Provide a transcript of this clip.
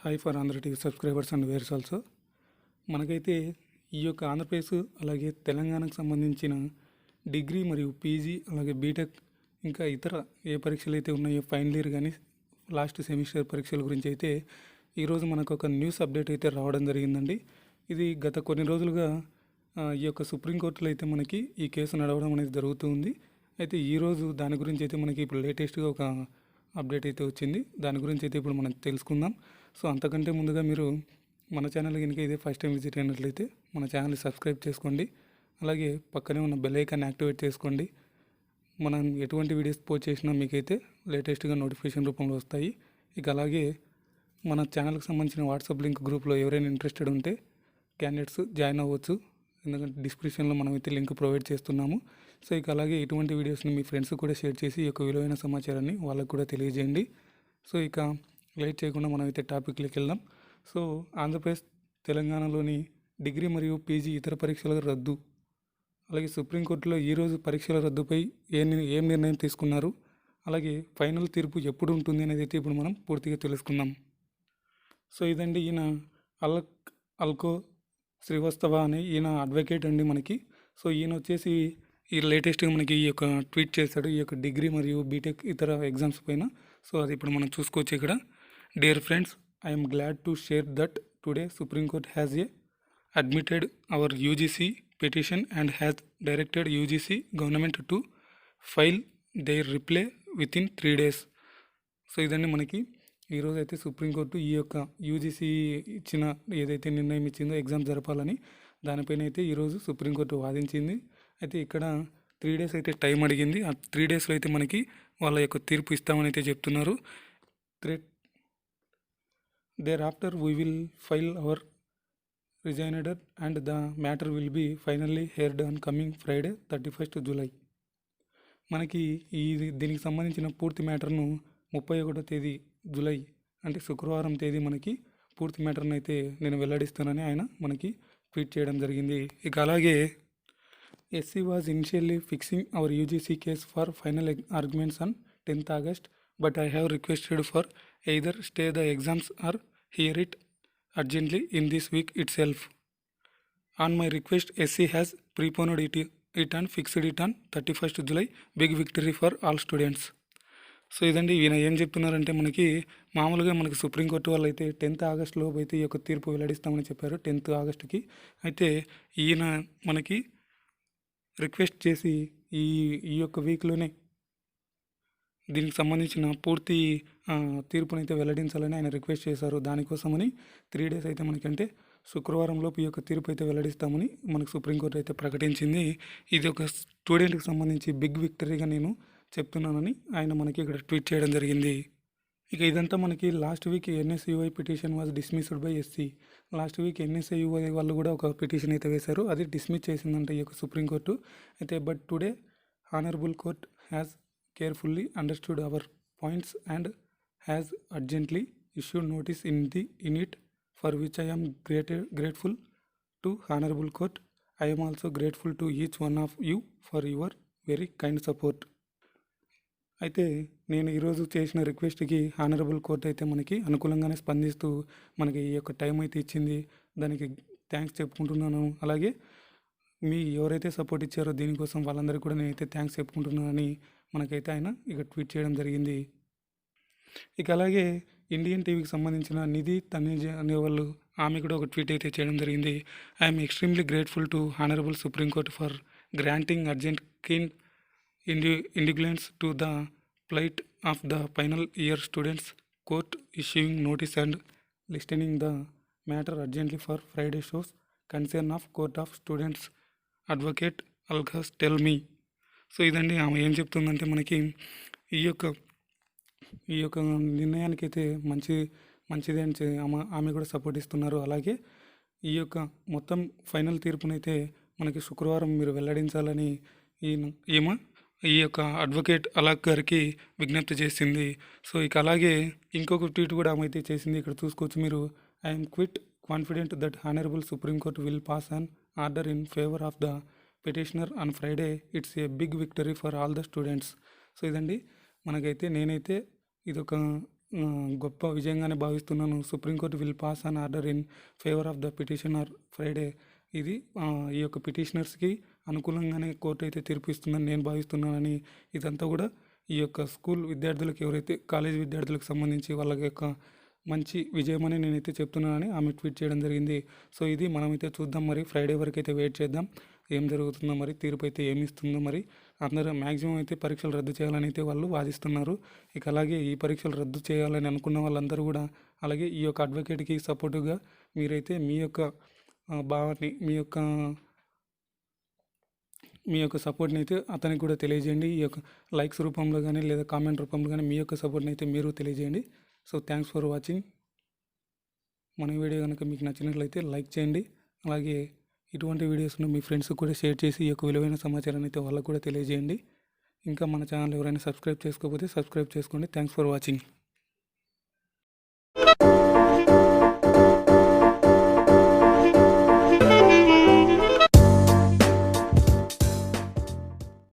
Hi for Andhra TV subscribers and viewers also. మనకైతే ఈ యొక్క ఆంధ్రప్రదేశ్ అలాగే తెలంగాణకు సంబంధించిన డిగ్రీ మరియు పీజీ అలాగే బీటెక్ ఇంకా ఇతర ఏ పరీక్షలు అయితే ఉన్నాయో ఫైనల్ ఇయర్ కానీ లాస్ట్ సెమిస్టర్ పరీక్షల గురించి అయితే ఈరోజు మనకు ఒక న్యూస్ అప్డేట్ అయితే రావడం జరిగిందండి. ఇది గత కొన్ని రోజులుగా ఈ యొక్క సుప్రీంకోర్టులో అయితే మనకి ఈ కేసు నడవడం అనేది జరుగుతుంది. అయితే ఈరోజు దాని గురించి అయితే మనకి ఇప్పుడు లేటెస్ట్గా ఒక అప్డేట్ అయితే వచ్చింది. దాని గురించి అయితే ఇప్పుడు మనం తెలుసుకుందాం. సో అంతకంటే ముందుగా మీరు మన ఛానల్ కనుక ఇదే ఫస్ట్ టైం విజిట్ అయినట్లయితే మన ఛానల్ని సబ్స్క్రైబ్ చేసుకోండి. అలాగే పక్కనే ఉన్న బెల్ ఐకాన్ యాక్టివేట్ చేసుకోండి. మనం ఎటువంటి వీడియోస్ పోస్ట్ చేసినా మీకైతే లేటెస్ట్గా నోటిఫికేషన్ రూపంలో వస్తాయి. ఇక అలాగే మన ఛానల్కి సంబంధించిన వాట్సాప్ లింక్ గ్రూప్లో ఎవరైనా ఇంట్రెస్టెడ్ ఉంటే క్యాండిడేట్స్ జాయిన్ అవ్వచ్చు. ఎందుకంటే డిస్క్రిప్షన్లో మనమైతే లింక్ ప్రొవైడ్ చేస్తున్నాము. సో ఇక అలాగే ఇటువంటి వీడియోస్ని మీ ఫ్రెండ్స్ కూడా షేర్ చేసి ఈ యొక్క విలువైన సమాచారాన్ని వాళ్ళకు కూడా తెలియజేయండి. సో ఇక లేట్ చేయకుండా మనమైతే టాపిక్లోకి వెళ్దాం. సో ఆంధ్రప్రదేశ్ తెలంగాణలోని డిగ్రీ మరియు పీజీ ఇతర పరీక్షల రద్దు, అలాగే సుప్రీంకోర్టులో ఈరోజు పరీక్షల రద్దుపై ఏం నిర్ణయం తీసుకున్నారు, అలాగే ఫైనల్ తీర్పు ఎప్పుడు ఉంటుంది అనేది అయితే ఇప్పుడు మనం పూర్తిగా తెలుసుకుందాం. సో ఇదండి ఈయన అల్కో శ్రీవాస్తవ అనే ఈయన అడ్వకేట్ అండి మనకి. సో ఈయన వచ్చేసి ఈ లేటెస్ట్గా మనకి ఈ యొక్క ట్వీట్ చేశాడు ఈ యొక్క డిగ్రీ మరియు బీటెక్ ఇతర ఎగ్జామ్స్ పైన. సో అది ఇప్పుడు మనం చూసుకోవచ్చు ఇక్కడ. Dear friends, I'm glad to share that today supreme court has admitted our UGC petition and has directed UGC government to file their reply within 3 days. So ఇదండి మనకి ఈరోజు అయితే సుప్రీంకోర్టు ఈ యొక్క యూజీసీ ఇచ్చిన ఏదైతే నిర్ణయం ఇచ్చిందో ఎగ్జామ్ జరపాలని దానిపైన అయితే ఈరోజు సుప్రీంకోర్టు వాదించింది. అయితే ఇక్కడ 3 days అయితే టైం అడిగింది. ఆ 3 daysలో అయితే మనకి వాళ్ళ యొక్క తీర్పు ఇస్తామని అయితే చెప్తున్నారు. Thereafter we will file our rejoinder and the matter will be finally heard on coming Friday 31st July. మనకి దీనికి సంబంధించిన పూర్తి మ్యాటర్ను 31వ తేదీ జూలై అంటే శుక్రవారం తేదీ మనకి పూర్తి మ్యాటర్ని అయితే నేను వెల్లడిస్తానని ఆయన మనకి ట్వీట్ చేయడం జరిగింది. ఇక అలాగే SC was initially fixing our UGC case for final arguments on 10th August, but I have requested for either stay the exams or hear it urgently in this week itself. On my request, SC has preponed it and fixed it on 31st July. Big victory for all students. So ఇదండి ఈయన ఏం చెప్తున్నారంటే మనకి మామూలుగా మనకి supreme court వాళ్ళు అయితే 10th August లోపు అయితే ఈ యొక్క తీర్పు వెల్లడిస్తామని చెప్పారు 10th Augustకి. అయితే ఈయన మనకి రిక్వెస్ట్ చేసి ఈ యొక్క వీక్లోనే దీనికి సంబంధించిన పూర్తి తీర్పునైతే వెల్లడించాలని ఆయన రిక్వెస్ట్ చేశారు. దానికోసమని 3 days అయితే మనకంటే శుక్రవారంలోపు ఈ యొక్క తీర్పు అయితే వెల్లడిస్తామని మనకు సుప్రీంకోర్టు అయితే ప్రకటించింది. ఇది ఒక స్టూడెంట్కి సంబంధించి బిగ్ విక్టరీగా నేను చెప్తున్నానని ఆయన మనకి ఇక్కడ ట్వీట్ చేయడం జరిగింది. ఇక ఇదంతా మనకి last week NSUI petition was dismissed by SC. Last week NSUI వాళ్ళు కూడా ఒక పిటిషన్ అయితే వేశారు, అది డిస్మిస్ చేసిందంట ఈ యొక్క సుప్రీంకోర్టు. అయితే but today honourable court has carefully understood our points and has urgently issued notice in it, for which I am grateful to honorable court. I am also grateful to each one of you for your very kind support. అయితే నేను ఈరోజు చేసిన రిక్వెస్ట్కి honourable court అయితే మనకి అనుకూలంగానే స్పందిస్తూ మనకి ఈ యొక్క టైం అయితే ఇచ్చింది. దానికి థ్యాంక్స్ చెప్పుకుంటున్నాను. అలాగే మీ ఎవరైతే సపోర్ట్ ఇచ్చారో దీనికోసం వాళ్ళందరికీ కూడా నేనైతే థ్యాంక్స్ చెప్పుకుంటున్నానని మనకైతే ఆయన ఇక ట్వీట్ చేయడం జరిగింది. ఇక అలాగే ఇండియన్ టీవీకి సంబంధించిన నిధి తనేజ అనే వాళ్ళు ఆమె కూడా ఒక ట్వీట్ అయితే చేయడం జరిగింది. I'm extremely grateful to honourable supreme court for granting urgent keen indulgence to the plight of the final year students, court issuing notice and listening the matter urgently for Friday shows concern of court of students advocate అల్ఘస్ tell me. So ఇదండి ఆమె ఏం చెప్తుందంటే మనకి ఈ యొక్క నిర్ణయానికి అయితే మంచిదే అని ఆమె కూడా సపోర్ట్ ఇస్తున్నారు. అలాగే ఈ యొక్క మొత్తం ఫైనల్ తీర్పునైతే మనకి శుక్రవారం మీరు వెల్లడించాలని ఈమె ఈ యొక్క అడ్వకేట్ అలాగ్ గారికి విజ్ఞప్తి చేసింది. సో ఇక అలాగే ఇంకొక ట్వీట్ కూడా ఆమె అయితే చేసింది, ఇక్కడ చూసుకోవచ్చు మీరు. I'm quite confident that honourable supreme court will pass an order in favour of the petitioner on Friday. It's a big victory for all the students. So ఇదండి మనకైతే నేనైతే ఇదొక గొప్ప విజయంగానే భావిస్తున్నాను. Supreme court will pass an order in favour of the petitioner Friday. ఇది ఈ యొక్క పిటిషనర్స్కి అనుకూలంగానే కోర్టు అయితే తీర్పు ఇస్తుందని నేను భావిస్తున్నానని, ఇదంతా కూడా ఈ యొక్క స్కూల్ విద్యార్థులకు, ఎవరైతే కాలేజ్ విద్యార్థులకు సంబంధించి వాళ్ళ యొక్క మంచి విజయమని నేనైతే చెప్తున్నానని ఆమె ట్వీట్ చేయడం జరిగింది. సో ఇది మనమైతే చూద్దాం, మరి ఫ్రైడే వరకు అయితే వెయిట్ చేద్దాం ఏం జరుగుతుందో, మరి తీర్పు అయితే ఏమి ఇస్తుందో. మరి అందరూ మ్యాక్సిమం అయితే పరీక్షలు రద్దు చేయాలని అయితే వాళ్ళు వాదిస్తున్నారు. ఇక అలాగే ఈ పరీక్షలు రద్దు చేయాలని అనుకున్న వాళ్ళందరూ కూడా, అలాగే ఈ యొక్క అడ్వకేట్కి సపోర్టుగా మీరైతే మీ యొక్క భావాన్ని, మీ యొక్క సపోర్ట్ని అయితే అతనికి కూడా తెలియజేయండి. ఈ యొక్క లైక్స్ రూపంలో కానీ లేదా కామెంట్ రూపంలో కానీ మీ యొక్క సపోర్ట్ని అయితే మీరు తెలియజేయండి. So thanks for watching. మన వీడియో కనుక మీకు నచ్చినట్లయితే లైక్ చేయండి. అలాగే ఇటువంటి వీడియోస్ను మీ ఫ్రెండ్స్కి కూడా షేర్ చేసి ఈ యొక్క విలువైన సమాచారాన్ని అయితే వాళ్ళకు కూడా తెలియజేయండి. ఇంకా మన ఛానల్ ఎవరైనా సబ్స్క్రైబ్ చేసుకోకపోతే సబ్స్క్రైబ్ చేసుకోండి. Thanks for watching.